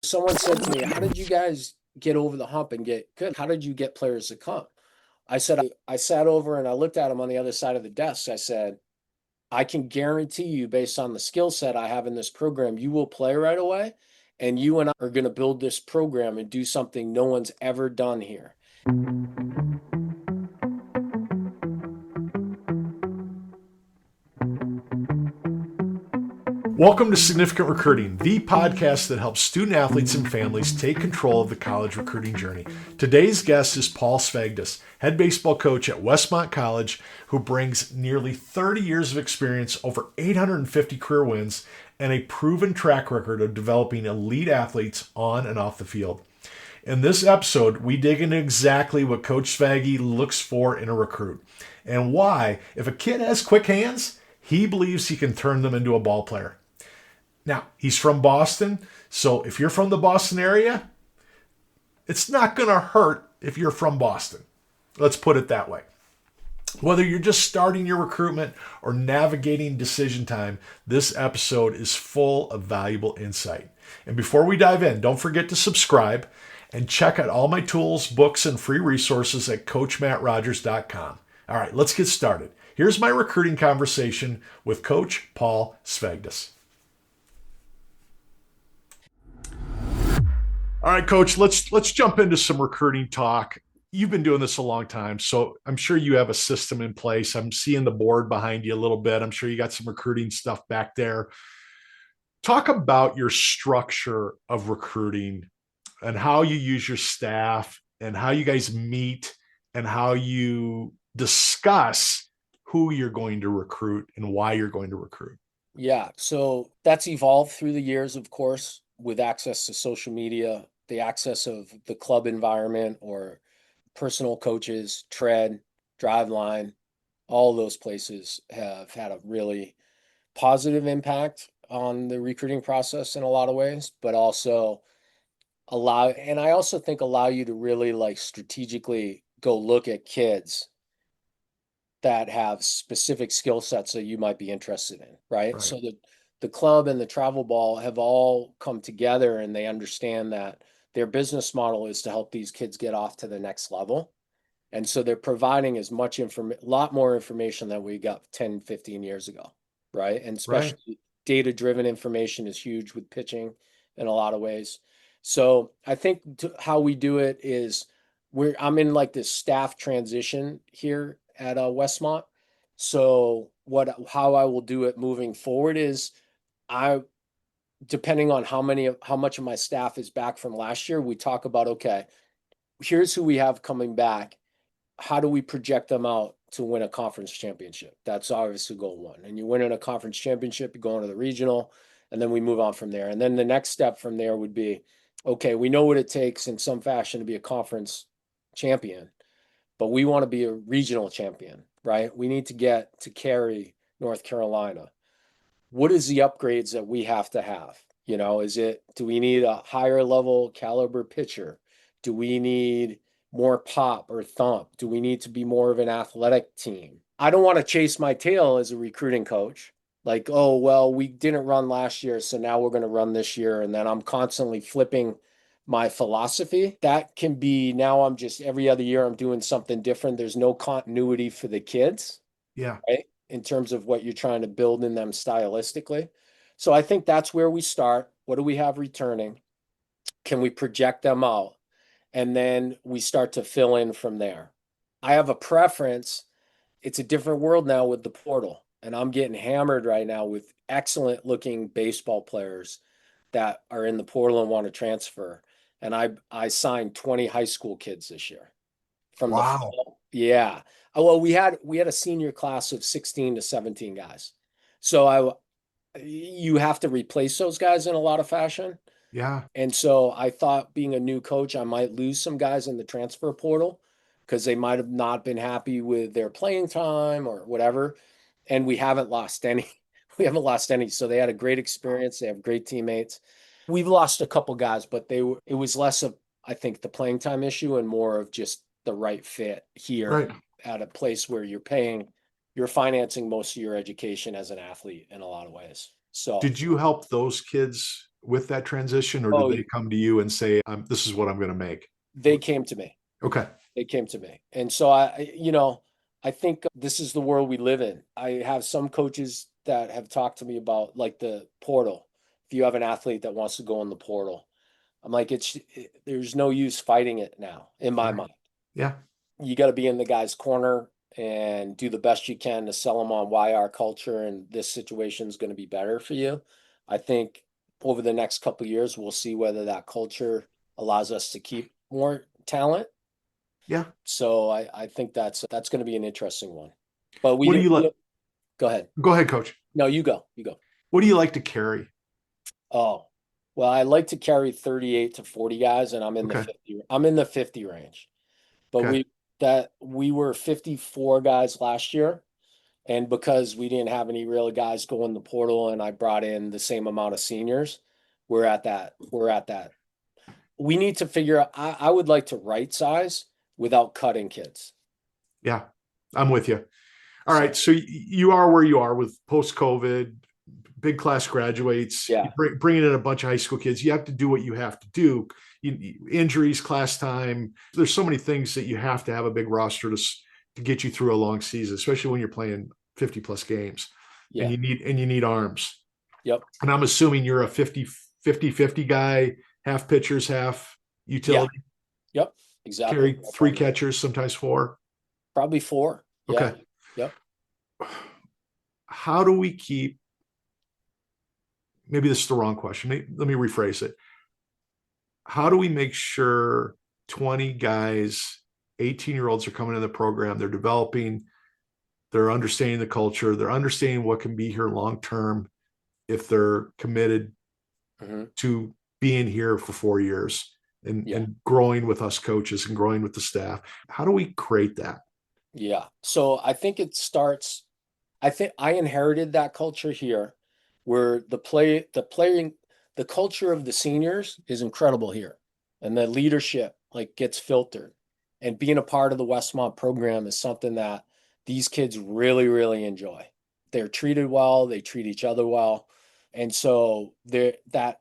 Someone said to me, how did you guys get over the hump and get good? How did you get players to come? I said, I sat over and I looked at him on the other side of the desk. I said, I can guarantee you, based on the skill set I have in this program, you will play right away. And you and I are going to build this program and do something no one's ever done here. Welcome to Significant Recruiting, the podcast that helps student athletes and families take control of the college recruiting journey. Today's guest is Paul Svagdis, head baseball coach at Westmont College, who brings nearly 30 years of experience, over 850 career wins, and a proven track record of developing elite athletes on and off the field. In this episode, we dig into exactly what Coach Svaggy looks for in a recruit and why, if a kid has quick hands, he believes he can turn them into a ball player. Now, he's from Boston, so if you're from the Boston area, it's not going to hurt if you're from Boston. Let's put it that way. Whether you're just starting your recruitment or navigating decision time, this episode is full of valuable insight. And before we dive in, don't forget to subscribe and check out all my tools, books, and free resources at CoachMattRogers.com. All right, let's get started. Here's my recruiting conversation with Coach Paul Svagdis. All right, Coach, let's jump into some recruiting talk. You've been doing this a long time, so I'm sure you have a system in place. I'm seeing the board behind you a little bit. I'm sure you got some recruiting stuff back there. Talk about your structure of recruiting and how you use your staff and how you guys meet and how you discuss who you're going to recruit and why you're going to recruit. Yeah, so that's evolved through the years, of course, with access to social media, the access of the club environment or personal coaches, Tread, Driveline, all those places have had a really positive impact on the recruiting process in a lot of ways, but also I also think allow you to really like strategically go look at kids that have specific skill sets that you might be interested in, right? So the club and the travel ball have all come together and they understand that their business model is to help these kids get off to the next level. And so they're providing as much information, a lot more information than we got 10, 15 years ago, right? And especially data-driven information is huge with pitching in a lot of ways. So I think how we do it is I'm in like this staff transition here at Westmont. So how I will do it moving forward is depending on how much of my staff is back from last year, we talk about, okay, here's who we have coming back. How do we project them out to win a conference championship? That's obviously goal one. And you win in a conference championship, you go into the regional, and then we move on from there. And then the next step from there would be, okay, we know what it takes in some fashion to be a conference champion, but we want to be a regional champion, right? We need to get to carry North Carolina. What is the upgrades that we have to have? You know, do we need a higher level caliber pitcher? Do we need more pop or thump? Do we need to be more of an athletic team? I don't want to chase my tail as a recruiting coach. Like, oh, well, we didn't run last year, so now we're going to run this year. And then I'm constantly flipping my philosophy. That can be now I'm just every other year I'm doing something different. There's no continuity for the kids. Yeah. Right? In terms of what you're trying to build in them stylistically. So I think that's where we start. What do we have returning? Can we project them out? And then we start to fill in from there. I have a preference. It's a different world now with the portal. And I'm getting hammered right now with excellent looking baseball players that are in the portal and want to transfer. And I signed 20 high school kids this year from the fall. Yeah. Well, we had a senior class of 16 to 17 guys. So you have to replace those guys in a lot of fashion. Yeah. And so I thought being a new coach, I might lose some guys in the transfer portal because they might have not been happy with their playing time or whatever. And we haven't lost any. We haven't lost any. So they had a great experience. They have great teammates. We've lost a couple guys, but it was less of, I think, the playing time issue and more of just the right fit here at a place where you're financing most of your education as an athlete in a lot of ways. So did you help those kids with that transition, or did Oh, they come to you and say, "This is what I'm going to make"? they came to me. Okay. They came to me. And so I think this is the world we live in. I have some coaches that have talked to me about like the portal. If you have an athlete that wants to go in the portal, I'm like, there's no use fighting it now, in my Right. mind. Yeah. You got to be in the guy's corner and do the best you can to sell them on why our culture and this situation is going to be better for you. I think over the next couple of years, we'll see whether that culture allows us to keep more talent. Yeah. So I think that's going to be an interesting one. But What do you like? go ahead. Go ahead, coach. No, you go. You go. What do you like to carry? Oh, well, I like to carry 38 to 40 guys, and Okay. I'm in the 50 range. But Okay. we were 54 guys last year. And because we didn't have any real guys go in the portal and I brought in the same amount of seniors, we're at that. We need to figure out, I would like to right size without cutting kids. Yeah. I'm with you. All right. So So you are where you are with post COVID, big class graduates, yeah, bringing in a bunch of high school kids. You have to do what you have to do. Injuries, class time. There's so many things that you have to have a big roster to get you through a long season, especially when you're playing 50 plus games, and yeah, you need arms. yep, And I'm assuming you're a 50 guy, half pitchers, half yeah, utility, yep, exactly. carry That's three what it is. catchers, sometimes four. Probably four. Yeah, Okay. yep. How do we keep, maybe this is the wrong question. Let me rephrase it. How do we make sure 20 guys, 18-year-olds are coming in the program, they're developing, they're understanding the culture, they're understanding what can be here long term if they're committed Hmm. to being here for 4 years Yeah, and growing with us coaches and growing with the staff? How do we create that? yeah. So I think it starts. I think I inherited that culture here where the culture of the seniors is incredible here. And the leadership like gets filtered. And being a part of the Westmont program is something that these kids really, really enjoy. They're treated well, they treat each other well. And so that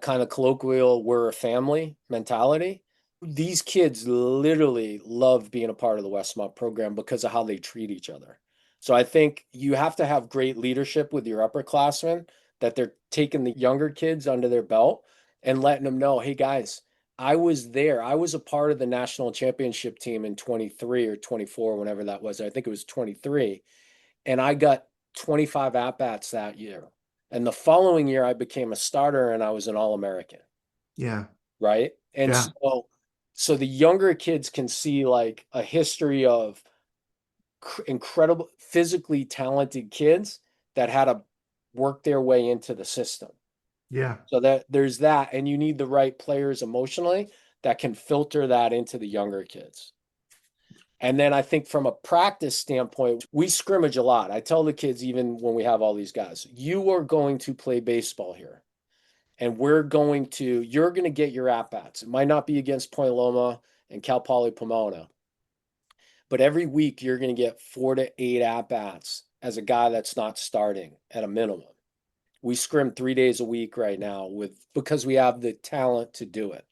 kind of colloquial we're a family mentality. These kids literally love being a part of the Westmont program because of how they treat each other. So I think you have to have great leadership with your upperclassmen that they're taking the younger kids under their belt and letting them know, hey guys, I was there. I was a part of the national championship team in 23 or 24, whenever that was. I think it was 23. And I got 25 at bats that year. And the following year, I became a starter and I was an All American. Yeah. Right. And Yeah. so the younger kids can see like a history of incredible, physically talented kids that had to work their way into the system. Yeah. So that there's that. And you need the right players emotionally that can filter that into the younger kids. And then I think from a practice standpoint, we scrimmage a lot. I tell the kids, even when we have all these guys, you are going to play baseball here. And you're going to get your at bats. It might not be against Point Loma and Cal Poly Pomona, but every week you're going to get 4 to 8 at bats as a guy that's not starting at a minimum. We scrim 3 days a week right now because we have the talent to do it.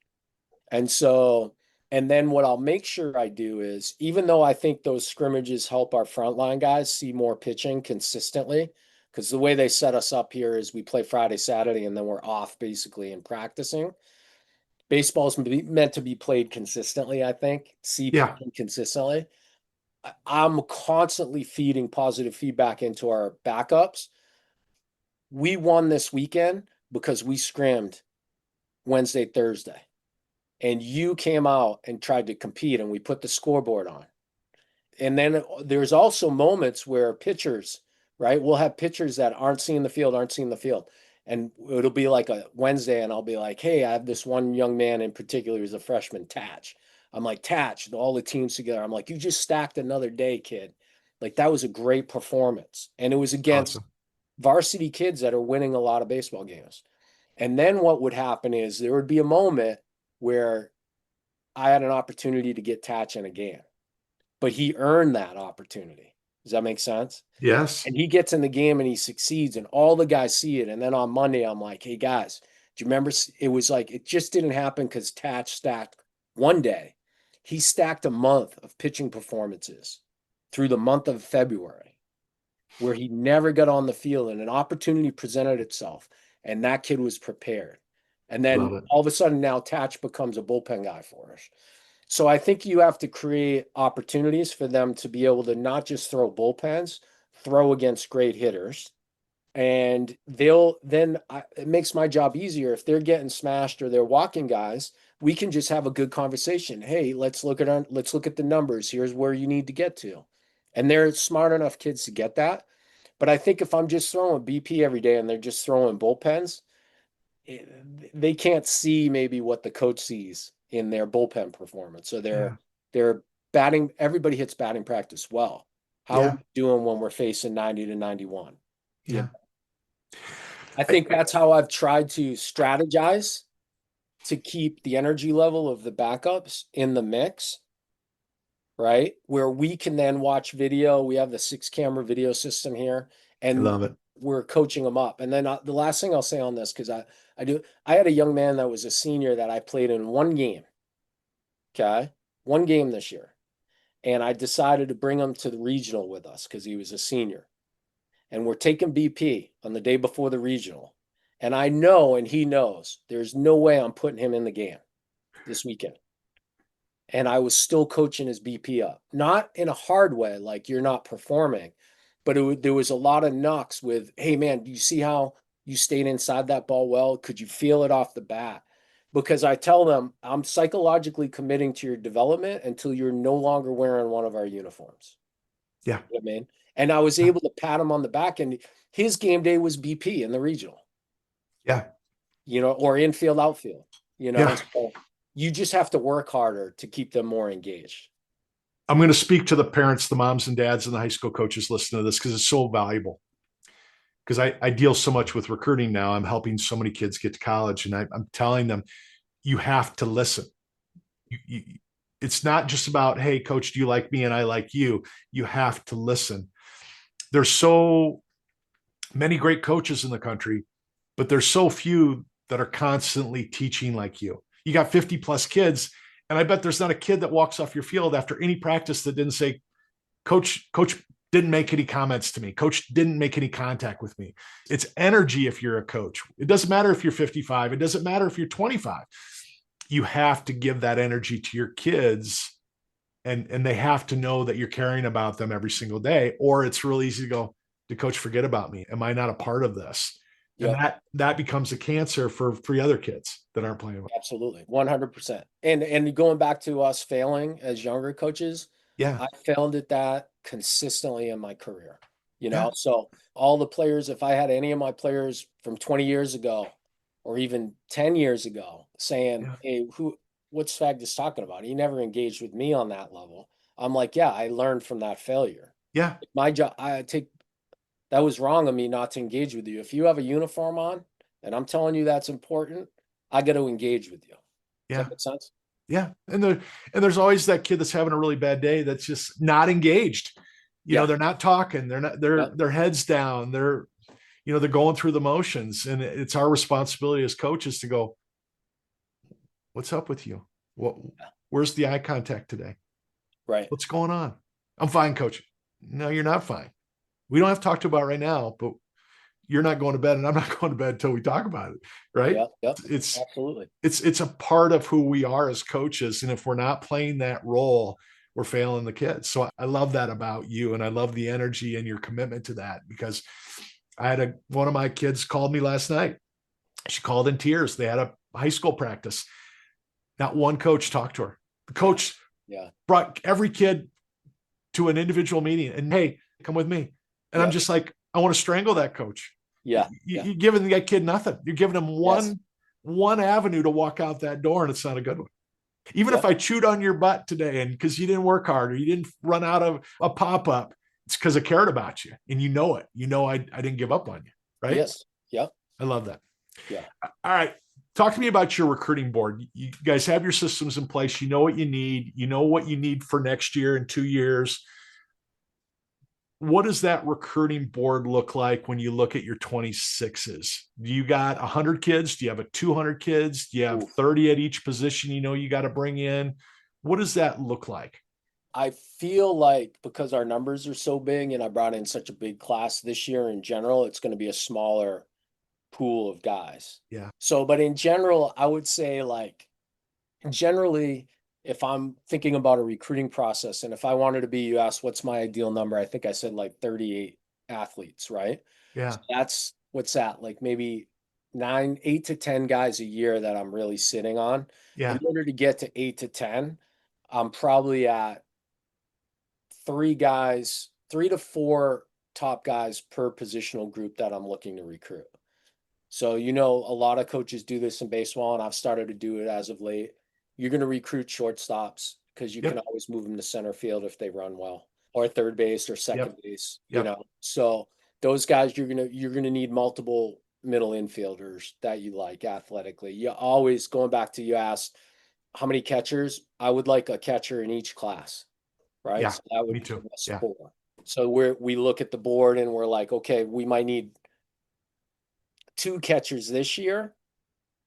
And so, and then what I'll make sure I do is, even though I think those scrimmages help our frontline guys see more pitching consistently, because the way they set us up here is we play Friday, Saturday, and then we're off basically in practicing. Baseball's meant to be played consistently, I think, see Yeah. pitching consistently. I'm constantly feeding positive feedback into our backups. We won this weekend because we scrimmed Wednesday, Thursday. And you came out and tried to compete and we put the scoreboard on. And then there's also moments where pitchers, right? We'll have pitchers that aren't seeing the field, aren't seeing the field. And it'll be like a Wednesday, and I'll be like, hey, I have this one young man in particular who's a freshman, Tatch. I'm like, Tatch, all the teams together. I'm like, you just stacked another day, kid. Like, that was a great performance. And it was against Awesome. varsity kids that are winning a lot of baseball games. And then what would happen is there would be a moment where I had an opportunity to get Tatch in a game, but he earned that opportunity. Does that make sense? Yes. And he gets in the game and he succeeds, and all the guys see it. And then on Monday, I'm like, hey guys, do you remember? It was like it just didn't happen because Tatch stacked one day. He stacked a month of pitching performances through the month of February where he never got on the field and an opportunity presented itself, and that kid was prepared. And Love then it. all of a sudden now Tatch becomes a bullpen guy for us. So I think you have to create opportunities for them to be able to not just throw bullpens, throw against great hitters. And they'll then it makes my job easier if they're getting smashed or they're walking guys. We can just have a good conversation. Hey, let's look at the numbers. Here's where you need to get to. And they're smart enough kids to get that. But I think if I'm just throwing BP every day and they're just throwing bullpens, they can't see maybe what the coach sees in their bullpen performance. So Yeah. they're batting. Everybody hits batting practice well. How are Yeah. we doing when we're facing 90 to 91? You Yeah. know, I think that's how I've tried to strategize to keep the energy level of the backups in the mix, right? Where we can then watch video. We have the 6 camera video system here, I and love it. we're coaching them up. And then the last thing I'll say on this, because I had a young man that was a senior that I played in one game. Okay. One game this year. And I decided to bring him to the regional with us because he was a senior. And we're taking BP on the day before the regional. And I know, and he knows, there's no way I'm putting him in the game this weekend. And I was still coaching his BP up, not in a hard way, like you're not performing, but there was a lot of knocks with, hey man, do you see how you stayed inside that ball well? Could you feel it off the bat? Because I tell them I'm psychologically committing to your development until you're no longer wearing one of our uniforms. Yeah. You know what I mean? And I was able to pat him on the back, and his game day was BP in the regional, Yeah. or infield, outfield, Yeah. so you just have to work harder to keep them more engaged. I'm going to speak to the parents, the moms and dads, and the high school coaches listening to this because it's so valuable. Because I deal so much with recruiting now. I'm helping so many kids get to college, and I'm telling them, you have to listen. You, it's not just about, hey, coach, do you like me and I like you? You have to listen. There's so many great coaches in the country, but there's so few that are constantly teaching like you. You got 50 plus kids, and I bet there's not a kid that walks off your field after any practice that didn't say, coach didn't make any comments to me. Coach didn't make any contact with me. It's energy if you're a coach. It doesn't matter if you're 55. It doesn't matter if you're 25. You have to give that energy to your kids, and they have to know that you're caring about them every single day, or it's real easy to go, did coach forget about me? Am I not a part of this? And Yep. that becomes a cancer for 3 other kids that aren't playing well. Absolutely. 100%. And going back to us failing as younger coaches, Yeah. I failed at that consistently in my career. Yeah. So all the players, if I had any of my players from 20 years ago or even 10 years ago saying, Yeah. hey, what's Svagdis talking about? He never engaged with me on that level. I'm like, yeah, I learned from that failure. Yeah. My job, that was wrong of me not to engage with you. If you have a uniform on and I'm telling you that's important, I got to engage with you. Does Yeah. that make sense? Yeah. And there's always that kid that's having a really bad day that's just not engaged. Yeah. They're not talking. They're not, Yeah. their heads down. They're going through the motions. And it's our responsibility as coaches to go, what's up with you? Where's the eye contact today? Right. What's going on? I'm fine, coach. No, you're not fine. We don't have to talk about it right now, but you're not going to bed and I'm not going to bed until we talk about it. Right. Yeah. Yep. It's, Absolutely. it's a part of who we are as coaches. And if we're not playing that role, we're failing the kids. So I love that about you. And I love the energy and your commitment to that, because I had one of my kids called me last night. She called in tears. They had a high school practice. Not one coach talked to her. The coach brought every kid to an individual meeting and, hey, come with me. And I'm just like, I want to strangle that coach. Yeah. You're giving that kid nothing. You're giving him one avenue to walk out that door, and it's not a good one. Even if I chewed on your butt today and because you didn't work hard or you didn't run out of a pop-up, it's because I cared about you and you know it. I didn't give up on you. Right? Yes. Yep. I love that. Yeah. All right. Talk to me about your recruiting board. You guys have your systems in place. You know what you need. You know what you need for next year and 2 years. what does that recruiting board look like when you look at your 26s? Do you got 100 kids? Do you have a 200 kids? Do you have Oof. 30 at each position you got to bring in? What does that look like? I feel like because our numbers are so big and I brought in such a big class this year in general, it's going to be a smaller pool of guys. Yeah. So, but in general, I would say like generally, if I'm thinking about a recruiting process and if I wanted to be, you asked what's my ideal number? I think I said like 38 athletes, right? So Yeah. that's what's that, like maybe 8 to 10 guys a year that I'm really sitting on. In Yeah. order to get to 8 to 10, I'm probably at three guys, 3 to 4 top guys per positional group that I'm looking to recruit. So, a lot of coaches do this in baseball, and I've started to do it as of late. You're going to recruit shortstops because you can Yep. always move them to center field if they run well, or third base or second Yep. base. Yep. So those guys you're gonna need multiple middle infielders that you like athletically. You always going back to you asked how many catchers? I would like a catcher in each class, right? Yeah. So that would Me give too. us Yeah. four. So we look at the board and we're like, okay, we might need 2 catchers this year.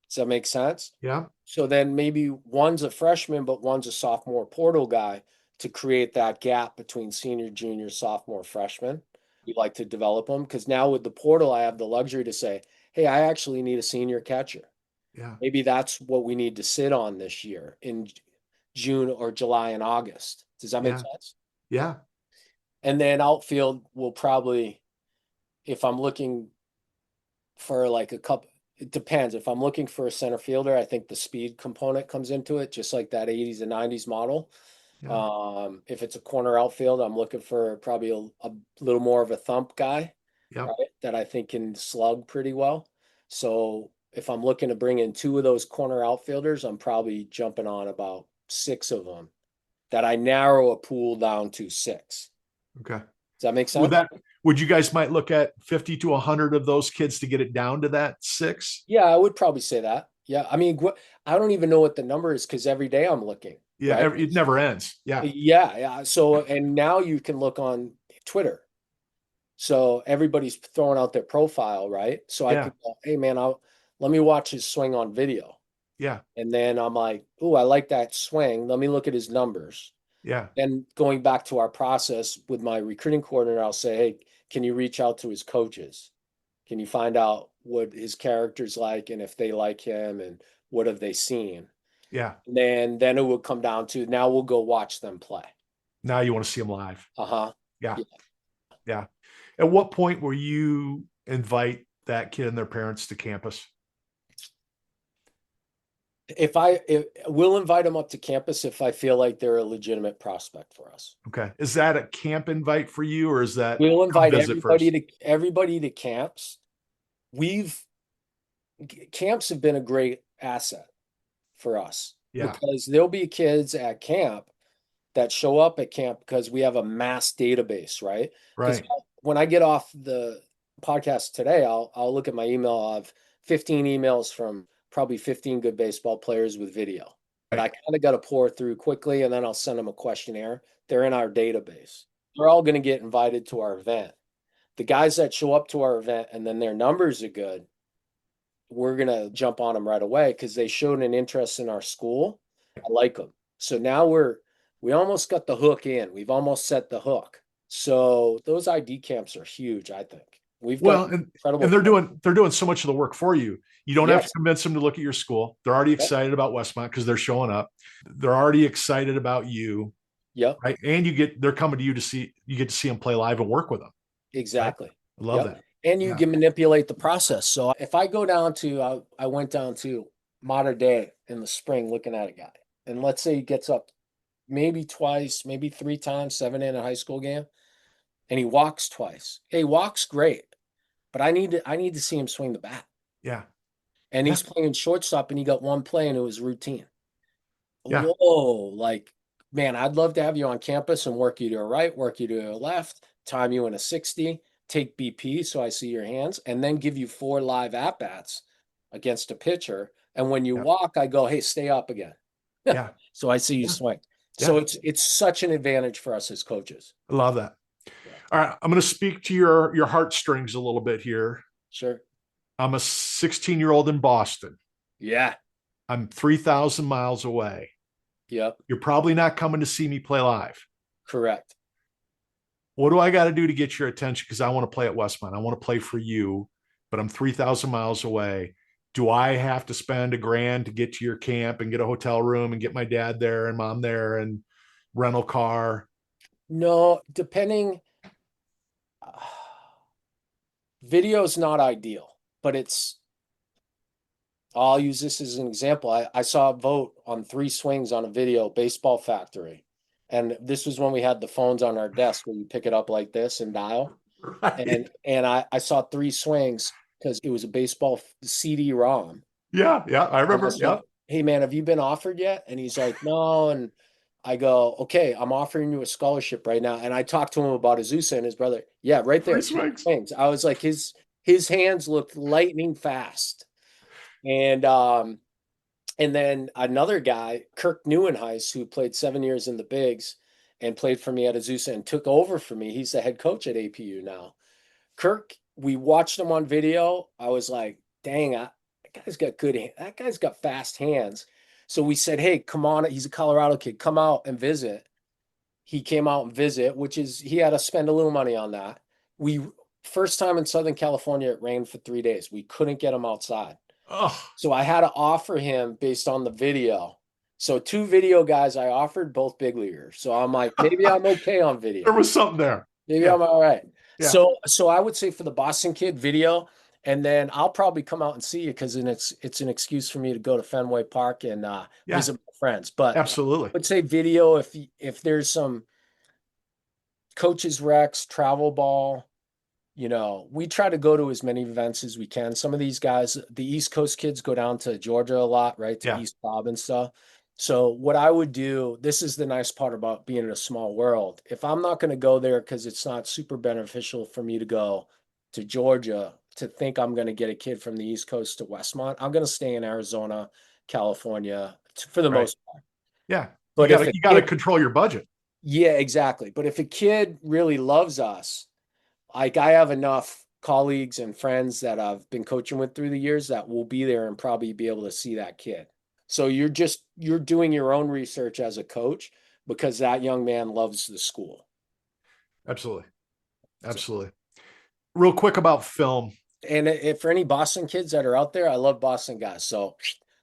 Does that make sense? Yeah. So then maybe one's a freshman, but one's a sophomore portal guy to create that gap between senior, junior, sophomore, freshman. We like to develop them because now with the portal, I have the luxury to say, hey, I actually need a senior catcher. Yeah. Maybe that's what we need to sit on this year in June or July and August. Does that make Yeah. sense? Yeah. And then outfield will probably, if I'm looking for like a couple, it depends. If I'm looking for a center fielder, I think the speed component comes into it, just like that 80s and 90s model. Yeah. If it's a corner outfield, I'm looking for probably a little more of a thump guy, Yep. right? That I think can slug pretty well. So if I'm looking to bring in 2 of those corner outfielders, I'm probably jumping on about 6 of them that I narrow a pool down to 6. Okay. Does that make Would sense? that would you guys might look at 50 to 100 of those kids to get it down to that 6? Yeah, I would probably say that. Yeah, I mean, I don't even know what the number is because every day I'm looking, Yeah, right? it never ends. Yeah. Yeah, yeah. So, and now you can look on Twitter. So everybody's throwing out their profile, right? So I Yeah. could go, hey man, let me watch his swing on video. Yeah. And then I'm like, oh, I like that swing. Let me look at his numbers. Yeah. Then going back to our process with my recruiting coordinator, I'll say, hey, can you reach out to his coaches? Can you find out what his character's like and if they like him and what have they seen? Yeah. And then it would come down to now we'll go watch them play. Now you want to see them live. Uh-huh. Yeah. Yeah. Yeah. At what point will you invite that kid and their parents to campus? If we'll invite them up to campus if I feel like they're a legitimate prospect for us. Okay. Is that a camp invite for you, or is that We'll come invite visit first? everybody to camps. We've Camps have been a great asset for us Yeah. because there'll be kids at camp that show up at camp because we have a mass database, right? Because Right. when I get off the podcast today, I'll look at my email. I'll have 15 emails from probably 15 good baseball players with video that I Right. kind of got to pour through quickly, and then I'll send them a questionnaire. They're in our database. They're all going to get invited to our event. The guys that show up to our event and then their numbers are good, we're going to jump on them right away because they showed an interest in our school. I like them. So now we almost got the hook in. We've almost set the hook. So those ID camps are huge, I think. We've got Well, and incredible. they're doing so much of the work for you. You don't have to Yes. convince them to look at your school. They're already Yep. excited about Westmont because they're showing up. They're already excited about you, Yep. right? And they're coming to you to see you get to see them play live and work with them, right? Exactly. I love Yep. that. And you Yeah. can manipulate the process. So if I go down to, I went down to Mater Dei in the spring looking at a guy, and let's say he gets up maybe twice, maybe 3 times, 7 in a high school game, and he walks twice. Hey, he walks great, but I need to see him swing the bat. Yeah. And Yeah. he's playing shortstop, and he got one play, and it was routine. Yeah. Whoa, like, man, I'd love to have you on campus and work you to a right, work you to a left, time you in a 60, take BP so I see your hands, and then give you 4 live at bats against a pitcher. And when you Yeah. walk, I go, hey, stay up again. Yeah. So I see you Yeah. swing. So Yeah. it's such an advantage for us as coaches. I love that. Yeah. All right, I'm going to speak to your heartstrings a little bit here. Sure. I'm a 16-year-old in Boston. Yeah. I'm 3,000 miles away. Yep. You're probably not coming to see me play live. Correct. What do I got to do to get your attention? Because I want to play at Westmont. I want to play for you, but I'm 3,000 miles away. Do I have to spend $1,000 to get to your camp and get a hotel room and get my dad there and mom there and rental car? No, depending, video's not ideal, but I'll use this as an example. I saw a vote on 3 swings on a video, Baseball Factory. And this was when we had the phones on our desk where you pick it up like this and dial. Right. And I saw 3 swings because it was a baseball CD-ROM. Yeah, yeah, I And I remember. said, Yeah. "Hey man, have you been offered yet?" And he's like, "No." And I go, "Okay, I'm offering you a scholarship right now." And I talked to him about Azusa and his brother. Yeah, right Three there, three swings. swings. I was like, his hands looked lightning fast. And and then another guy, Kirk Neuenhuis, who played 7 years in the bigs and played for me at Azusa and took over for me. He's the head coach at APU now. Kirk, we watched him on video. I was like, dang, that guy's got that guy's got fast hands. So we said, hey, come on. He's a Colorado kid. Come out and visit. He came out and visit, which is, he had to spend a little money on that. We, first time in Southern California, it rained for 3 days. We couldn't get him outside. Oh, So I had to offer him based on the video. So 2 video guys I offered, both big leaguers. So I'm like, maybe I'm okay on there video. was something there. Maybe Yeah, I'm all right. yeah, So I would say for the Boston kid video, and then I'll probably come out and see you because then it's an excuse for me to go to Fenway Park and yeah, visit my friends. But I absolutely. would say video if there's some coaches recs, travel ball, we try to go to as many events as we can. Some of these guys, the East Coast kids go down to Georgia a lot, right? To Yeah, East Bob and stuff. So what I would do, this is the nice part about being in a small world. If I'm not going to go there because it's not super beneficial for me to go to Georgia to think I'm going to get a kid from the East Coast to Westmont, I'm going to stay in Arizona, California for the right. most part. Yeah, But if a you got to kid, control your budget. yeah, exactly. But if a kid really loves us, like I have enough colleagues and friends that I've been coaching with through the years that will be there and probably be able to see that kid. So you're doing your own research as a coach because that young man loves the school. Absolutely, So, absolutely. Real quick about film. and if for any Boston kids that are out there, I love Boston guys. So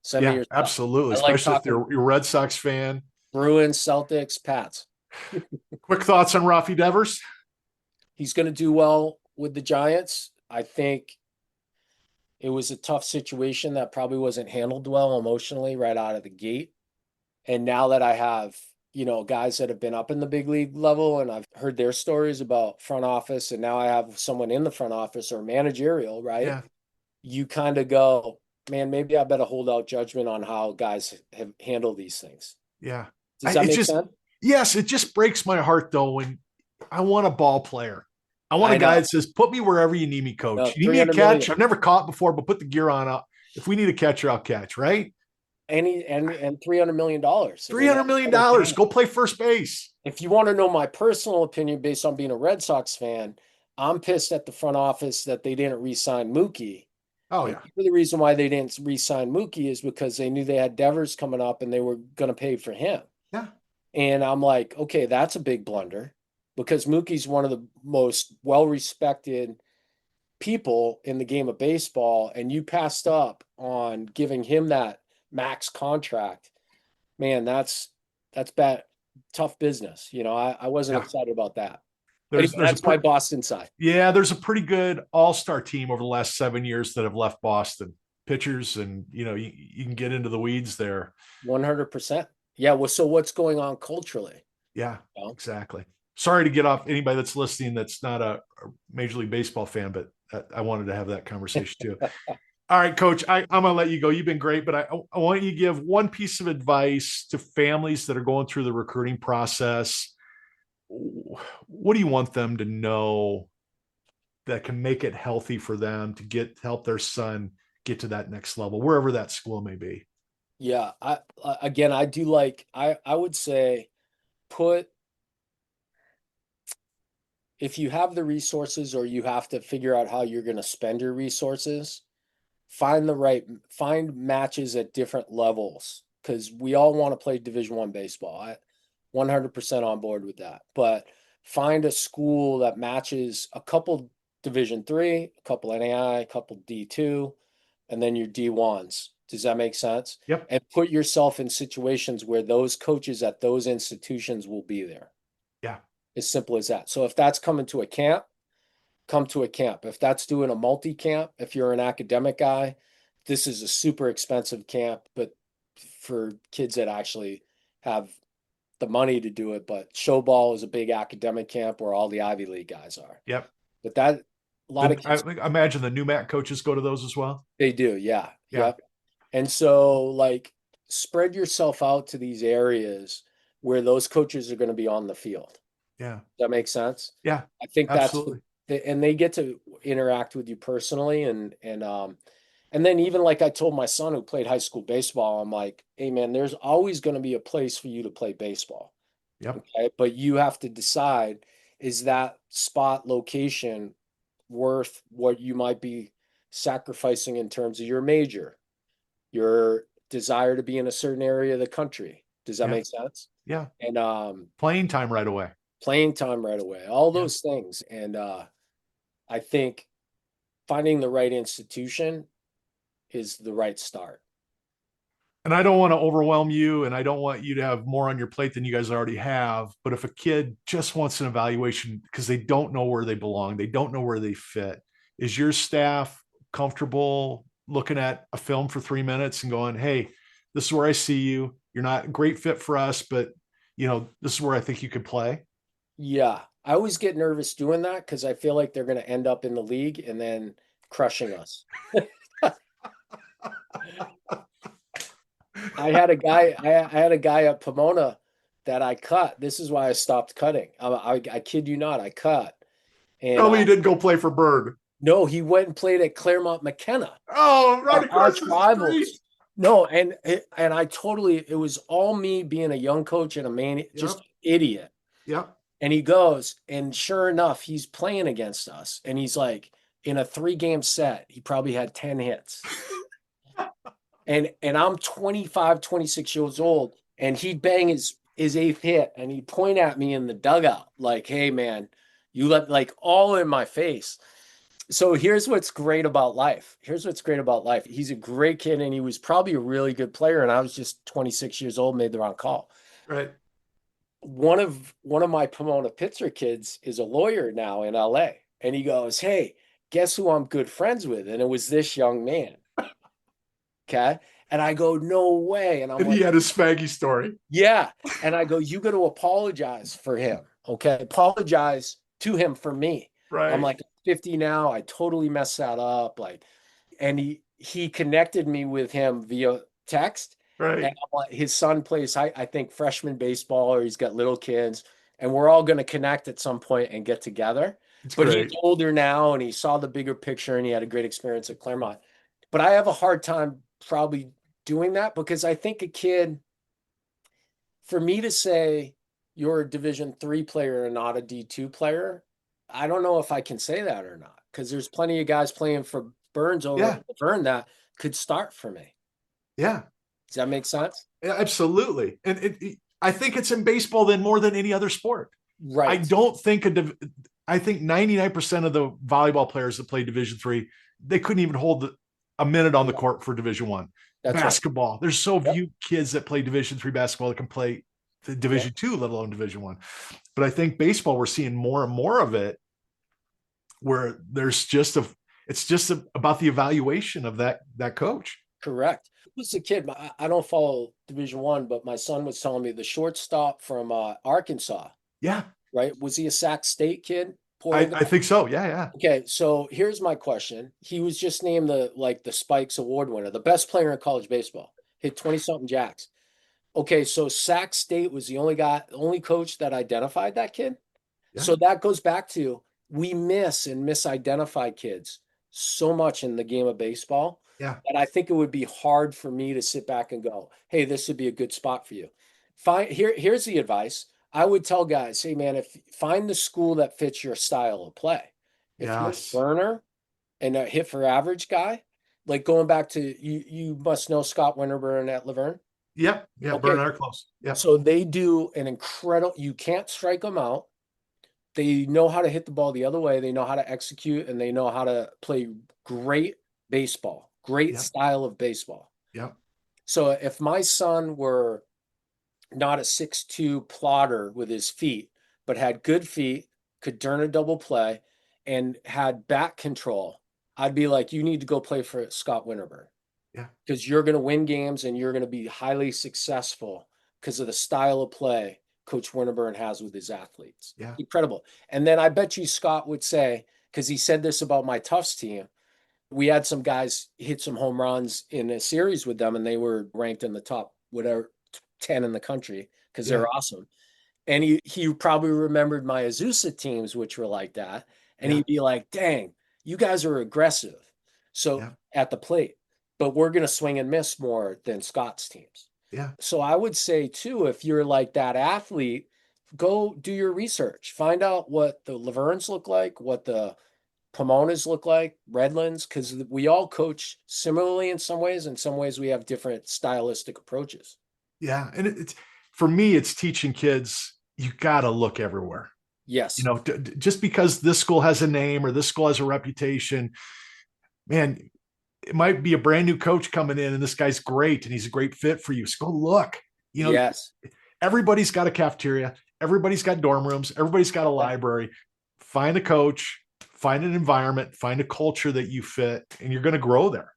send me Yeah, your stuff. absolutely. I like Especially if talking you're a Red Sox fan. Bruins, Celtics, Pats. Quick thoughts on Rafi Devers? He's going to do well with the Giants. I think it was a tough situation that probably wasn't handled well emotionally right out of the gate. And now that I have, guys that have been up in the big league level and I've heard their stories about front office, and now I have someone in the front office or managerial, right? Yeah, You kind of go, man, maybe I better hold out judgment on how guys have handled these things. yeah. Does that It make just, sense? yes, it just breaks my heart though when I want a ball player. I want a I guy know. that says, "Put me wherever you need me, coach. No, You need me a 300 catch. million. I've never caught before, but put the gear on up. If we need a catcher, I'll catch." Right? And $300 million. I Three mean, hundred that's million what they're dollars. paying. Go play first base. If you want to know my personal opinion based on being a Red Sox fan, I'm pissed at the front office that they didn't re-sign Mookie. Oh And yeah, the reason why they didn't re-sign Mookie is because they knew they had Devers coming up and they were going to pay for him. yeah, And I'm like, okay, that's a big blunder because Mookie's one of the most well-respected people in the game of baseball, and you passed up on giving him that max contract. Man, that's bad, tough business. I wasn't yeah. excited about that. There's Anyway, there's a that's my pretty Boston side. yeah there's a pretty good all star team over the last 7 years that have left Boston. Pitchers, and you can get into the weeds there. 100%. Yeah. Well, so what's going on culturally? Yeah, You exactly. Sorry to get off anybody that's listening that's not a Major League Baseball fan, but I wanted to have that conversation too. All right, Coach, I'm going to let you go. You've been great, but I want you to give one piece of advice to families that are going through the recruiting process. What do you want them to know that can make it healthy for them to help their son get to that next level, wherever that school may be? Yeah. Again, I do I would say put, if you have the resources or you have to figure out how you're going to spend your resources, find matches at different levels because we all want to play Division I baseball. I 100% on board with that. But find a school that matches a couple Division III, a couple NAIA, a couple D2, and then your D1s. Does that make sense? Yep. And put yourself in situations where those coaches at those institutions will be there. Yeah. As simple as that. So if that's coming to a camp, come to a camp. If that's doing a multi-camp, if you're an academic guy, this is a super expensive camp, but for kids that actually have the money to do it. But show ball is a big academic camp where all the Ivy League guys are. Yep. But that a lot of I kids imagine the NewMat coaches go to those as well. they do, yeah. Yeah. Yep. And so like spread yourself out to these areas where those coaches are going to be on the field. Yeah. Does that make sense? Yeah. I think that's Absolutely. and they get to interact with you personally and then even like I told my son who played high school baseball, I'm like, hey man, there's always going to be a place for you to play baseball. Yep. Okay. But you have to decide, is that spot location worth what you might be sacrificing in terms of your major, your desire to be in a certain area of the country? Does that Yeah. make sense? Yeah. And Playing time right away. playing time right away, all Yeah. those things. And I think finding the right institution is the right start. And I don't want to overwhelm you and I don't want you to have more on your plate than you guys already have. But if a kid just wants an evaluation because they don't know where they belong, they don't know where they fit, is your staff comfortable looking at a film for 3 minutes and going, hey, this is where I see you. You're not a great fit for us, but this is where I think you could play. Yeah. I always get nervous doing that because I feel like they're going to end up in the league and then crushing us. I had a guy at Pomona that I cut. This is why I stopped cutting. I kid you not, I cut. And Tell me you didn't go play for Bird. no, he went and played at Claremont McKenna. Oh, right across Arch the street. rivals. No, and I totally, it was all me being a young coach and a man, just Yep. idiot. Yep. And he goes, and sure enough, he's playing against us. And he's like, in a 3-game set, he probably had 10 hits. And I'm 25, 26 years old, and he'd bang his eighth hit, and he'd point at me in the dugout, like, hey man, you let like all in my face. So here's what's great about life. Here's what's great about life. He's a great kid, and he was probably a really good player. And I was just 26 years old, made the wrong call. Right. One of my Pomona Pitzer kids is a lawyer now in LA. And he goes, hey, guess who I'm good friends with? And it was this young man. Okay. And I go, no way. And I'm And like, he had a Svaggy story. yeah. And I go, you got to apologize for him. Okay. Apologize to him for me. Right. I'm like 50 now. I totally messed that up. Like, and he connected me with him via text. Right. And his son plays, I think, freshman baseball, or he's got little kids. And we're all going to connect at some point and get together. It's But great. he's older now, and he saw the bigger picture, and he had a great experience at Claremont. But I have a hard time probably doing that because I think a kid, for me to say you're a Division III player and not a D2 player, I don't know if I can say that or not, because there's plenty of guys playing for Burns over Yeah. at Vern that could start for me. Yeah. Does that make sense? Yeah, absolutely. And I think it's in baseball than more than any other sport. Right. I think 99% of the volleyball players that play Division III, they couldn't even hold a minute on the court for Division I. That's basketball. right. There's so few kids that play Division III basketball that can play the Division II, let alone Division I. But I think baseball, we're seeing more and more of it where it's just about the evaluation of that coach. Correct. I was a kid. I don't follow Division I, but my son was telling me the shortstop from Arkansas. Yeah. Right. Was he a Sac State kid? I think so. Yeah. Yeah. Okay. So here's my question. He was just named the Spikes Award winner, the best player in college baseball, hit 20 something jacks. Okay. So Sac State was the only coach that identified that kid. Yeah. So that goes back to, we misidentify kids so much in the game of baseball. Yeah. That I think it would be hard for me to sit back and go, hey, this would be a good spot for you. Here's the advice. I would tell guys, hey man, if find the school that fits your style of play. If you're a Yes. burner and a hit for average guy, like going back to you must know Scott Winterburn at Laverne. Yep. Yeah. Burn Okay, our close. Yep. so they do an incredible, you can't strike them out. They know how to hit the ball the other way. They know how to execute and they know how to play great baseball, great Yep. style of baseball. Yep. So if my son were not a 6'2" plotter with his feet, but had good feet, could turn a double play, and had bat control, I'd be like, you need to go play for Scott Winterburn Yeah. because you're going to win games and you're going to be highly successful because of the style of play Coach Winterburn has with his athletes. Yeah. Incredible. And then I bet you Scott would say, because he said this about my Tufts team, we had some guys hit some home runs in a series with them, and they were ranked in the top whatever 10 in the country because Yeah. they're awesome. And he probably remembered my Azusa teams, which were like that. And Yeah. he'd be like, dang, you guys are aggressive. So Yeah. at the plate, but we're going to swing and miss more than Scott's teams. Yeah. So I would say too, if you're like that athlete, go do your research. Find out what the Lavernes look like, what the Pomonas look like, Redlands, because we all coach similarly in some ways we have different stylistic approaches. Yeah. And it's for me, it's teaching kids you got to look everywhere. You Yes. know, just because this school has a name or this school has a reputation, man, it might be a brand new coach coming in and this guy's great and he's a great fit for you. So go look. You know, Yes. everybody's got a cafeteria, everybody's got dorm rooms, everybody's got a Yeah. library. Find a coach, find an environment, find a culture that you fit, and you're going to grow there.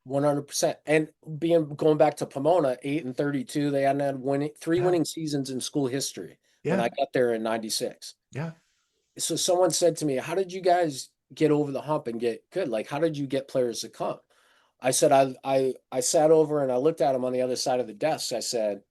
100%. And going back to Pomona, 8-32, they hadn't had three Yeah. winning seasons in school history when Yeah. I got there in 96. Yeah. So someone said to me, how did you guys get over the hump and get good? Like, how did you get players to come? I said, I sat over and I looked at him on the other side of the desk. I said,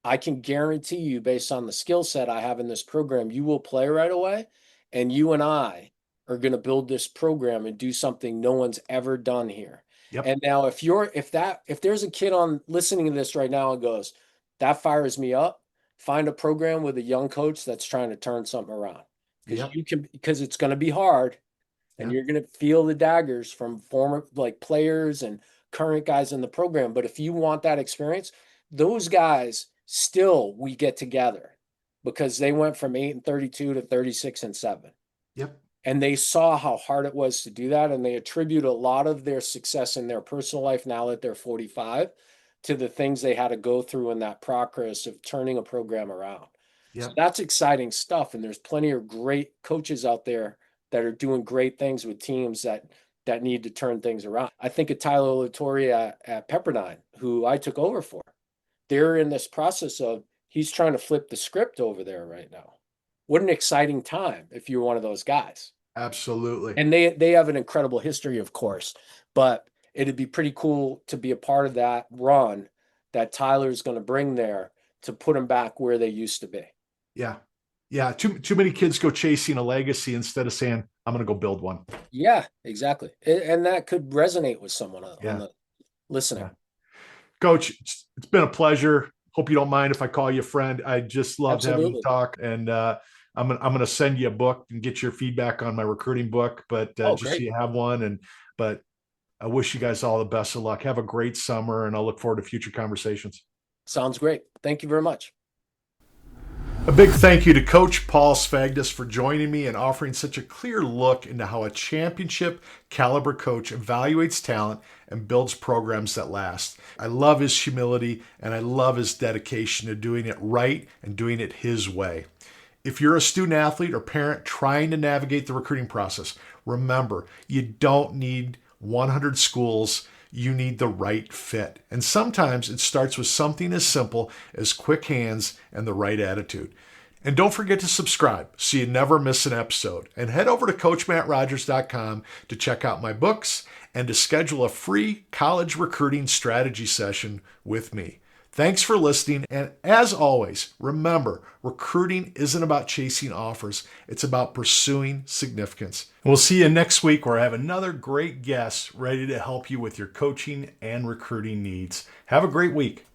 I can guarantee you, based on the skill set I have in this program, you will play right away. And you and I are going to build this program and do something no one's ever done here. Yep. And now if there's a kid on listening to this right now and goes, that fires me up, find a program with a young coach that's trying to turn something around. Yep. Because it's going to be hard and Yep. you're going to feel the daggers from former like players and current guys in the program. But if you want that experience, those guys still we get together because they went from 8-32 to 36-7. Yep. And they saw how hard it was to do that. And they attribute a lot of their success in their personal life now that they're 45 to the things they had to go through in that progress of turning a program around. So Yep. that's exciting stuff. And there's plenty of great coaches out there that are doing great things with teams that need to turn things around. I think of Tyler Latorre at Pepperdine, who I took over for. They're in this process of he's trying to flip the script over there right now. What an exciting time if you're one of those guys. Absolutely. And they have an incredible history, of course, but it'd be pretty cool to be a part of that run that Tyler's going to bring there to put them back where they used to be. Yeah. Yeah. Too many kids go chasing a legacy instead of saying, I'm going to go build one. Yeah, exactly. And that could resonate with someone on Yeah. the listening. Yeah. Coach, it's been a pleasure. Hope you don't mind if I call you a friend. I just loved having you Absolutely. talk, and I'm gonna send you a book and get your feedback on my recruiting book. But Oh, just so great. you have one, but I wish you guys all the best of luck. Have a great summer, and I'll look forward to future conversations. Sounds great. Thank you very much. A big thank you to Coach Paul Svagdis for joining me and offering such a clear look into how a championship caliber coach evaluates talent and builds programs that last. I love his humility and I love his dedication to doing it right and doing it his way. If you're a student athlete or parent trying to navigate the recruiting process, remember, you don't need 100 schools. You need the right fit. And sometimes it starts with something as simple as quick hands and the right attitude. And don't forget to subscribe so you never miss an episode. And head over to CoachMattRogers.com to check out my books and to schedule a free college recruiting strategy session with me. Thanks for listening. And as always, remember, recruiting isn't about chasing offers. It's about pursuing significance. And we'll see you next week where I have another great guest ready to help you with your coaching and recruiting needs. Have a great week.